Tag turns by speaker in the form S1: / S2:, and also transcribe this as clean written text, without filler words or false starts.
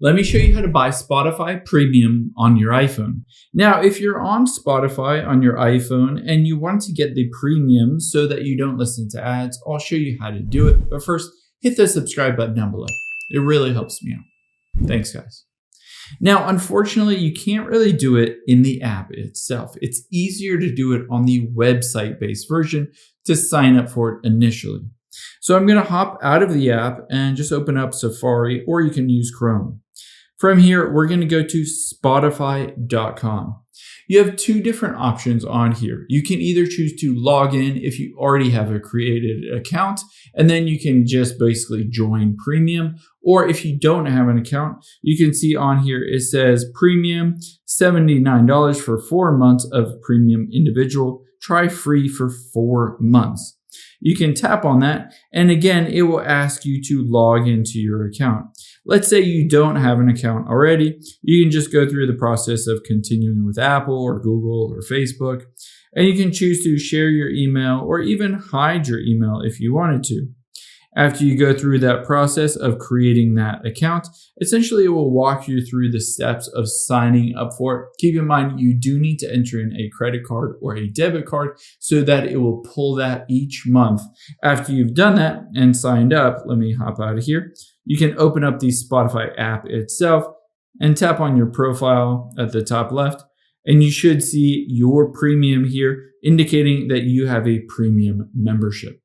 S1: Let me show you how to buy Spotify Premium on your iPhone. Now, if you're on Spotify on your iPhone and you want to get the premium so that you don't listen to ads, I'll show you how to do it. But first, hit the subscribe button down below. It really helps me out. Thanks, guys. Now, unfortunately, you can't really do it in the app itself. It's easier to do it on the website-based version to sign up for it initially. So I'm going to hop out of the app and just open up Safari, or you can use Chrome. From here, we're going to go to Spotify.com. You have two different options on here. You can either choose to log in if you already have a created account, and then you can just basically join Premium. Or if you don't have an account, you can see on here it says Premium, $79 for 4 months of Premium Individual. Try free for 4 months. You can tap on that, and again, it will ask you to log into your account. Let's say you don't have an account already. You can just go through the process of continuing with Apple or Google or Facebook, and you can choose to share your email or even hide your email if you wanted to. After you go through that process of creating that account, essentially it will walk you through the steps of signing up for it. Keep in mind, you do need to enter in a credit card or a debit card so that it will pull that each month. After you've done that and signed up, let me hop out of here. You can open up the Spotify app itself and tap on your profile at the top left, and you should see your premium here indicating that you have a premium membership.